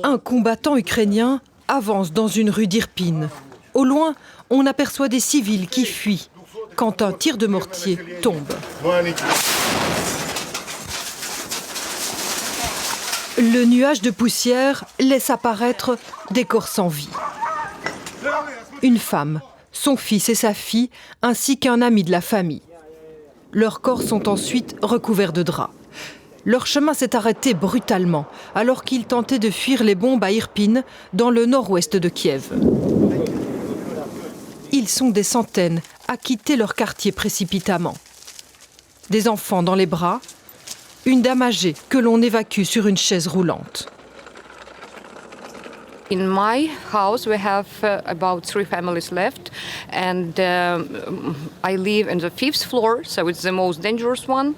Un combattant ukrainien avance dans une rue d'Irpin. Au loin, on aperçoit des civils qui fuient quand un tir de mortier tombe. Le nuage de poussière laisse apparaître des corps sans vie. Une femme, son fils et sa fille, ainsi qu'un ami de la famille. Leurs corps sont ensuite recouverts de draps. Leur chemin s'est arrêté brutalement alors qu'ils tentaient de fuir les bombes à Irpin, dans le nord-ouest de Kiev. Ils sont des centaines à quitter leur quartier précipitamment. Des enfants dans les bras, une dame âgée que l'on évacue sur une chaise roulante. In my house, we have about 3 families left, and I live on the 5th floor, so it's the most dangerous one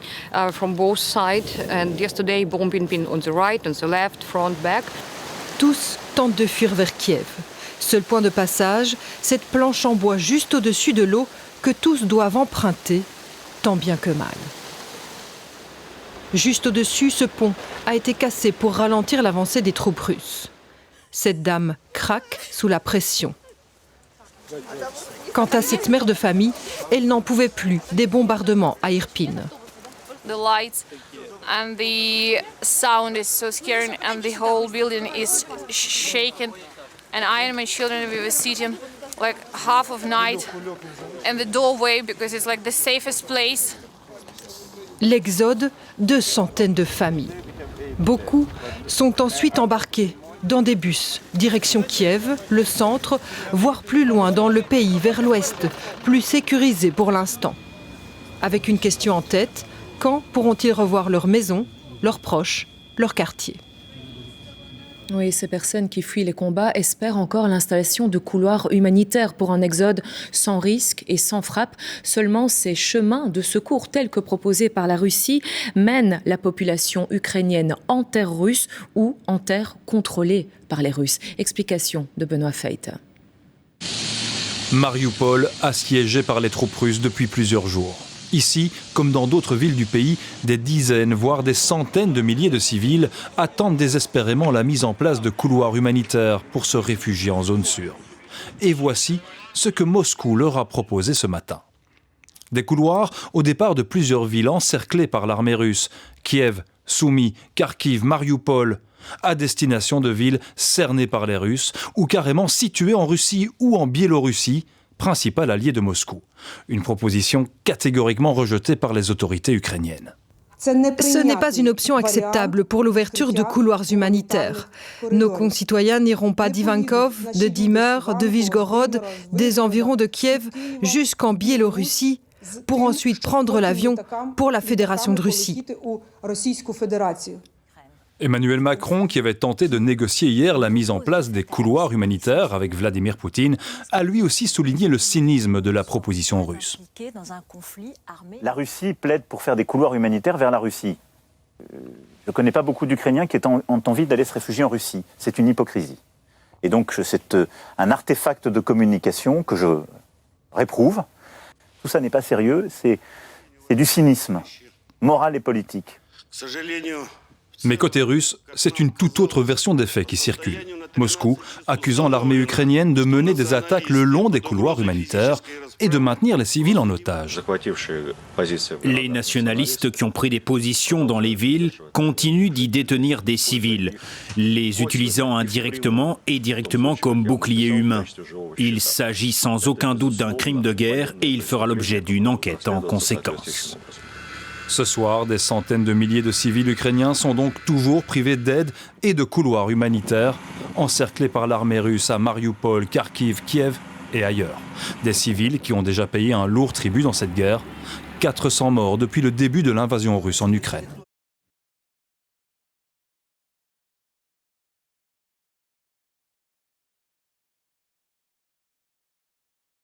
from both sides. And yesterday, bombing been on the right, on the left, front, back. Tous tentent de fuir vers Kiev. Seul point de passage, cette planche en bois juste au-dessus de l'eau que tous doivent emprunter, tant bien que mal. Juste au-dessus, ce pont a été cassé pour ralentir l'avancée des troupes russes. Cette dame craque sous la pression. Quant à cette mère de famille, elle n'en pouvait plus des bombardements à Irpin. The lights and the sound is so scary, and the whole building is shaken. And I and my children, we were sitting like half of night in the doorway because it's like the safest place. L'exode de centaines de familles. Beaucoup sont ensuite embarqués dans des bus, direction Kiev, le centre, voire plus loin dans le pays, vers l'ouest, plus sécurisé pour l'instant. Avec une question en tête, quand pourront-ils revoir leur maison, leurs proches, leur quartier ? Oui, ces personnes qui fuient les combats espèrent encore l'installation de couloirs humanitaires pour un exode sans risque et sans frappe. Seulement, ces chemins de secours tels que proposés par la Russie mènent la population ukrainienne en terre russe ou en terre contrôlée par les Russes. Explication de Benoît Feith. Mariupol assiégé par les troupes russes depuis plusieurs jours. Ici, comme dans d'autres villes du pays, des dizaines, voire des centaines de milliers de civils attendent désespérément la mise en place de couloirs humanitaires pour se réfugier en zone sûre. Et voici ce que Moscou leur a proposé ce matin. Des couloirs au départ de plusieurs villes encerclées par l'armée russe, Kiev, Soumy, Kharkiv, Mariupol, à destination de villes cernées par les Russes ou carrément situées en Russie ou en Biélorussie, principal allié de Moscou. Une proposition catégoriquement rejetée par les autorités ukrainiennes. Ce n'est pas une option acceptable pour l'ouverture de couloirs humanitaires. Nos concitoyens n'iront pas d'Ivankov, de Dimer, de Vyshgorod, des environs de Kiev, jusqu'en Biélorussie, pour ensuite prendre l'avion pour la Fédération de Russie. Emmanuel Macron, qui avait tenté de négocier hier la mise en place des couloirs humanitaires avec Vladimir Poutine, a lui aussi souligné le cynisme de la proposition russe. La Russie plaide pour faire des couloirs humanitaires vers la Russie. Je ne connais pas beaucoup d'Ukrainiens qui ont envie d'aller se réfugier en Russie. C'est une hypocrisie. Et donc c'est un artefact de communication que je réprouve. Tout ça n'est pas sérieux, c'est du cynisme moral et politique. Mais côté russe, c'est une toute autre version des faits qui circule. Moscou accusant l'armée ukrainienne de mener des attaques le long des couloirs humanitaires et de maintenir les civils en otage. Les nationalistes qui ont pris des positions dans les villes continuent d'y détenir des civils, les utilisant indirectement et directement comme boucliers humains. Il s'agit sans aucun doute d'un crime de guerre et il fera l'objet d'une enquête en conséquence. Ce soir, des centaines de milliers de civils ukrainiens sont donc toujours privés d'aide et de couloirs humanitaires, encerclés par l'armée russe à Mariupol, Kharkiv, Kiev et ailleurs. Des civils qui ont déjà payé un lourd tribut dans cette guerre, 400 morts depuis le début de l'invasion russe en Ukraine.